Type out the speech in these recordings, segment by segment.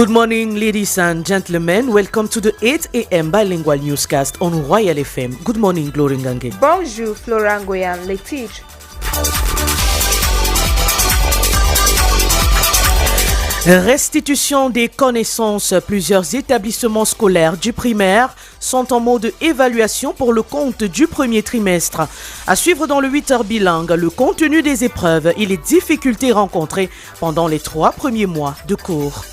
Good morning, ladies and gentlemen. Welcome to the 8 a.m. bilingual newscast on Royal FM. Good morning, Glory Ngange. Bonjour, Florent Goyan, les titres. Restitution des connaissances. Plusieurs établissements scolaires du primaire sont en mode évaluation pour le compte du premier trimestre. À suivre dans le 8h bilingue, le contenu des épreuves et les difficultés rencontrées pendant les 3 premiers mois de cours.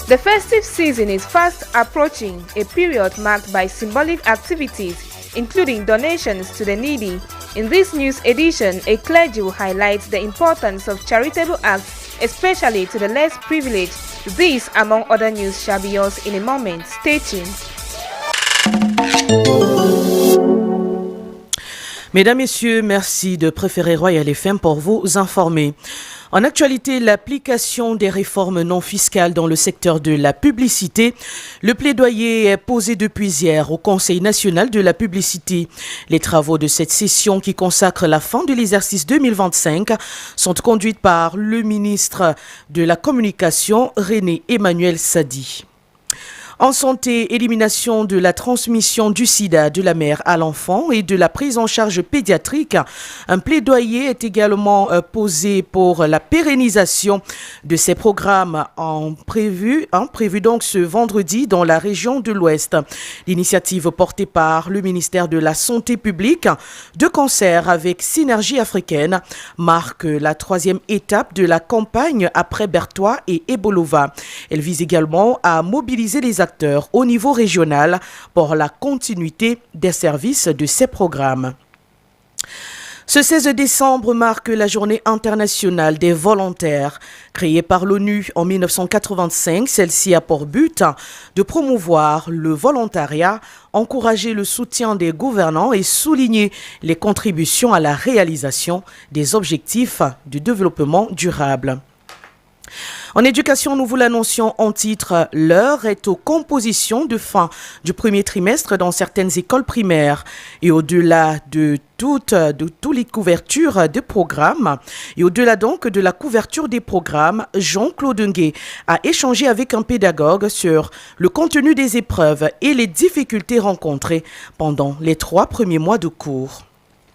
The festive season is fast approaching, a period marked by symbolic activities, including donations to the needy. In this news edition, a clergy will highlight the importance of charitable acts, especially to the less privileged. These, among other news, shall be yours in a moment. Stay tuned. Mesdames, Messieurs, merci de préférer Royal FM pour vous informer. En actualité, l'application des réformes non fiscales dans le secteur de la publicité. Le plaidoyer est posé depuis hier au Conseil national de la publicité. Les travaux de cette session qui consacre la fin de l'exercice 2025 sont conduits par le ministre de la Communication, René Emmanuel Sadi. En santé, élimination de la transmission du sida de la mère à l'enfant et de la prise en charge pédiatrique. Un plaidoyer est également posé pour la pérennisation de ces programmes prévu donc ce vendredi dans la région de l'Ouest. L'initiative portée par le ministère de la Santé publique, de concert avec Synergie africaine, marque la 3e étape de la campagne après Bertois et Ebolova. Elle vise également à mobiliser les acteurs au niveau régional pour la continuité des services de ces programmes. Ce 16 décembre marque la journée internationale des volontaires. Créée par l'ONU en 1985, celle-ci a pour but de promouvoir le volontariat, encourager le soutien des gouvernants et souligner les contributions à la réalisation des objectifs du développement durable. En éducation, nous vous l'annoncions en titre, l'heure est aux compositions de fin du premier trimestre dans certaines écoles primaires. Et au-delà de toutes les couvertures des programmes, et au-delà donc de la couverture des programmes, Jean-Claude Ngué a échangé avec un pédagogue sur le contenu des épreuves et les difficultés rencontrées pendant les 3 premiers mois de cours.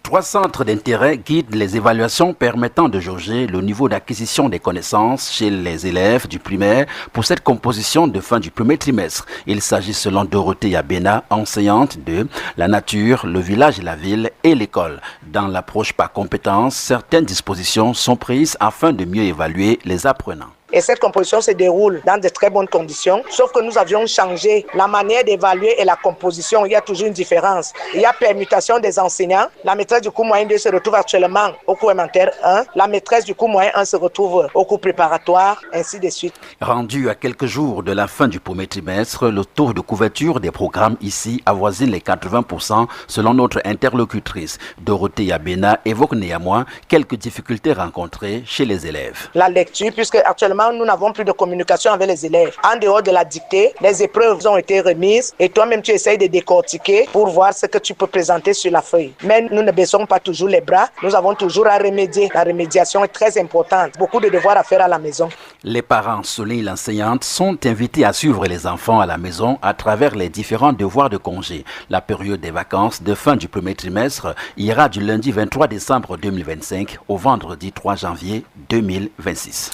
3 centres d'intérêt guident les évaluations permettant de jauger le niveau d'acquisition des connaissances chez les élèves du primaire pour cette composition de fin du premier trimestre. Il s'agit selon Dorothée Yabena, enseignante de la nature, le village et la ville et l'école. Dans l'approche par compétences, certaines dispositions sont prises afin de mieux évaluer les apprenants. Et cette composition se déroule dans de très bonnes conditions, sauf que nous avions changé la manière d'évaluer et la composition. Il y a toujours une différence. Il y a permutation des enseignants. La maîtresse du cours moyen 2 se retrouve actuellement au cours élémentaire 1. La maîtresse du cours moyen 1 se retrouve au cours préparatoire, ainsi de suite. Rendu à quelques jours de la fin du premier trimestre, le taux de couverture des programmes ici avoisine les 80% selon notre interlocutrice. Dorothée Yabena évoque néanmoins quelques difficultés rencontrées chez les élèves. La lecture, puisque actuellement nous n'avons plus de communication avec les élèves. En dehors de la dictée, les épreuves ont été remises et toi-même tu essayes de décortiquer pour voir ce que tu peux présenter sur la feuille. Mais nous ne baissons pas toujours les bras, nous avons toujours à remédier. La remédiation est très importante, beaucoup de devoirs à faire à la maison. Les parents, souligne l'enseignante, sont invités à suivre les enfants à la maison à travers les différents devoirs de congé. La période des vacances de fin du premier trimestre ira du lundi 23 décembre 2025 au vendredi 3 janvier 2026.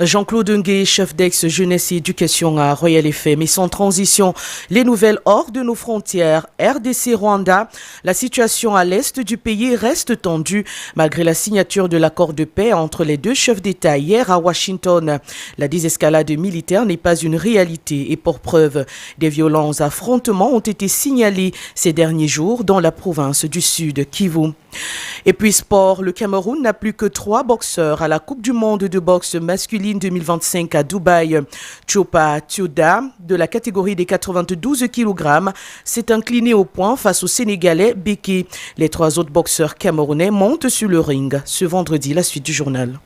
Jean-Claude Ngué, chef d'ex-jeunesse et éducation à Royal FM. Et sans transition, les nouvelles hors de nos frontières, RDC-Rwanda, la situation à l'est du pays reste tendue malgré la signature de l'accord de paix entre les 2 chefs d'État hier à Washington. La désescalade militaire n'est pas une réalité et pour preuve, des violents affrontements ont été signalés ces derniers jours dans la province du Sud, Kivu. Et puis sport, le Cameroun n'a plus que 3 boxeurs à la Coupe du monde de boxe masculine 2025 à Dubaï. Chopa Tioda, de la catégorie des 92 kg, s'est incliné au point face au Sénégalais Beki. Les 3 autres boxeurs camerounais montent sur le ring ce vendredi. La suite du journal.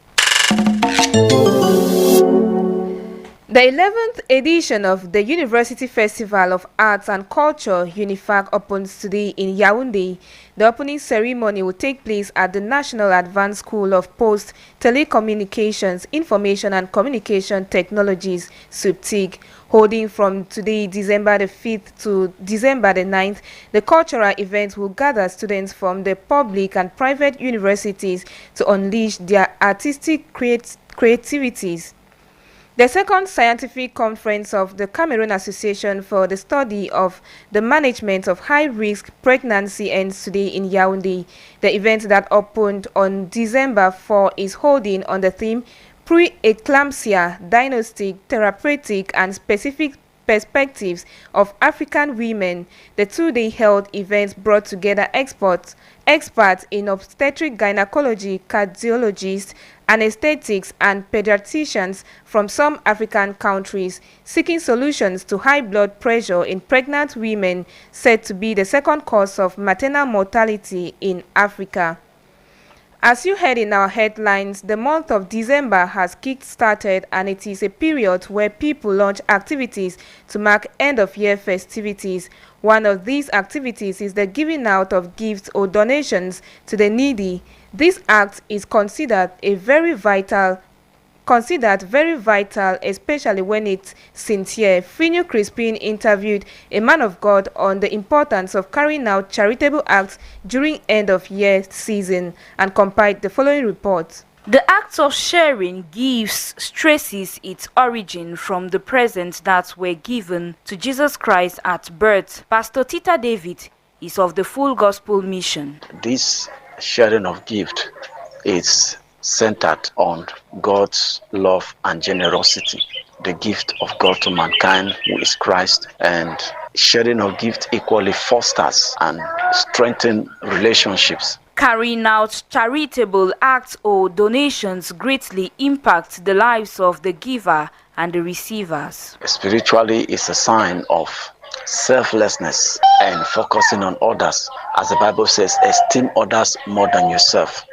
The 11th edition of the University Festival of Arts and Culture, UNIFAC, opens today in Yaoundé. The opening ceremony will take place at the National Advanced School of Post, Telecommunications, Information and Communication Technologies, SUPTIC. Holding from today, December the 5th to December the 9th, the cultural event will gather students from the public and private universities to unleash their artistic creativities. The second scientific conference of the Cameroon Association for the Study of the Management of High-Risk Pregnancy ends today in Yaoundé. The event that opened on December 4 is holding on the theme Pre-eclampsia, Diagnostic, Therapeutic and Specific Perspectives of African Women. The two-day held event brought together experts in obstetric gynecology, cardiologists, anesthetics and pediatricians from some African countries, seeking solutions to high blood pressure in pregnant women, said to be the second cause of maternal mortality in Africa. As you heard in our headlines, the month of December has kick-started, and it is a period where people launch activities to mark end-of-year festivities. One of these activities is the giving out of gifts or donations to the needy. This act is considered very vital, especially when it's sincere. Finio Crispin interviewed a man of God on the importance of carrying out charitable acts during end-of-year season and compiled the following report. The act of sharing gifts traces its origin from the presents that were given to Jesus Christ at birth. Pastor Tita David is of the Full Gospel Mission. This sharing of gift is centered on God's love and generosity, the gift of God to mankind, who is Christ, and sharing of gift equally fosters and strengthens relationships. Carrying out charitable acts or donations greatly impact the lives of the giver and the receivers. Spiritually, it's a sign of selflessness and focusing on others. As the Bible says, esteem others more than yourself.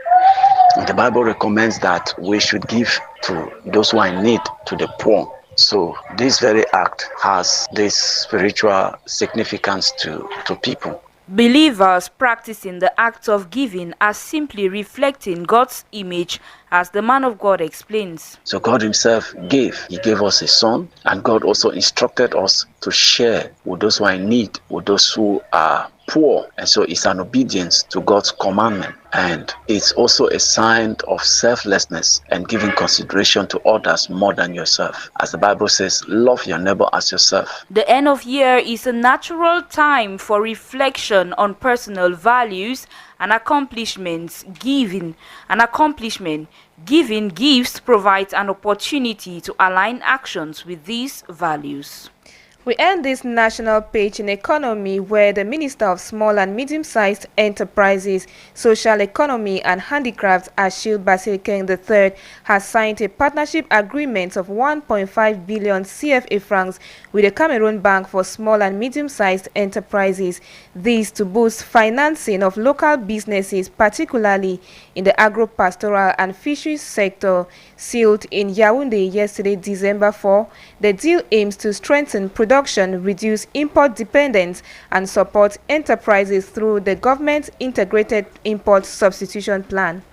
The Bible recommends that we should give to those who are in need, to the poor. So this very act has this spiritual significance to people. Believers practicing the act of giving are simply reflecting God's image, as the man of God explains. So God himself gave. He gave us a son, and God also instructed us to share with those who are in need, with those who are poor. And so it's an obedience to God's commandment. And it's also a sign of selflessness and giving consideration to others more than yourself. As the Bible says, love your neighbor as yourself. The end of year is a natural time for reflection on personal values and accomplishments. Giving gifts provides an opportunity to align actions with these values. We end this national page in economy, where the Minister of Small and Medium-Sized Enterprises, Social Economy and Handicrafts, Achille Basilken III, has signed a partnership agreement of 1.5 billion CFA francs with the Cameroon Bank for Small and Medium-Sized Enterprises. This to boost financing of local businesses, particularly in the agro-pastoral and fisheries sector. Sealed in Yaoundé yesterday, December 4, the deal aims to strengthen production, reduce import dependence, and support enterprises through the government's integrated import substitution plan.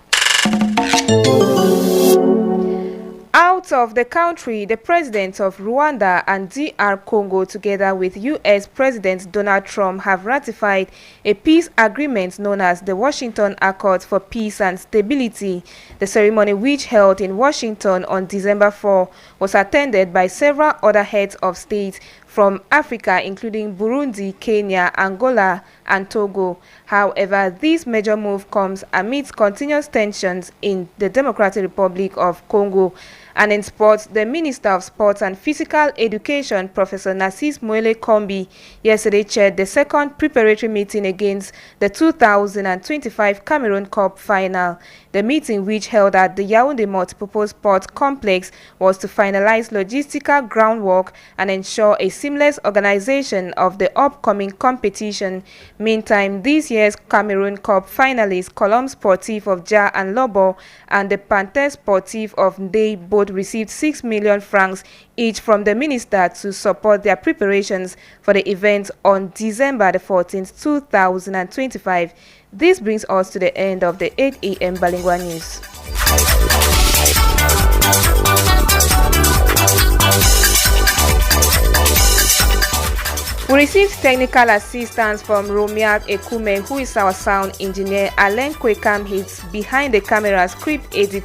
Out of the country, the presidents of Rwanda and DR Congo, together with U.S. President Donald Trump, have ratified a peace agreement known as the Washington Accords for Peace and Stability. The ceremony, which held in Washington on December 4, was attended by several other heads of state from Africa, including Burundi, Kenya, Angola, and Togo. However, this major move comes amidst continuous tensions in the Democratic Republic of Congo. And in sports, the Minister of Sports and Physical Education, Professor Narcisse Moele Kombi, yesterday chaired the second preparatory meeting against the 2025 Cameroon Cup final. The meeting, which held at the Yaoundé Multipurpose Sport Complex, was to finalize logistical groundwork and ensure a seamless organization of the upcoming competition. Meantime, this year's Cameroon Cup finalists Colombe Sportif of Ja and Lobo and the Panthers Sportif of Ndeye both received 6 million francs each from the minister to support their preparations for the event on December the 14th, 2025. This brings us to the end of the 8 a.m. Bilingue news. We received technical assistance from Romiat Ekume, who is our sound engineer. Alain Kwekam is behind the camera, script editor.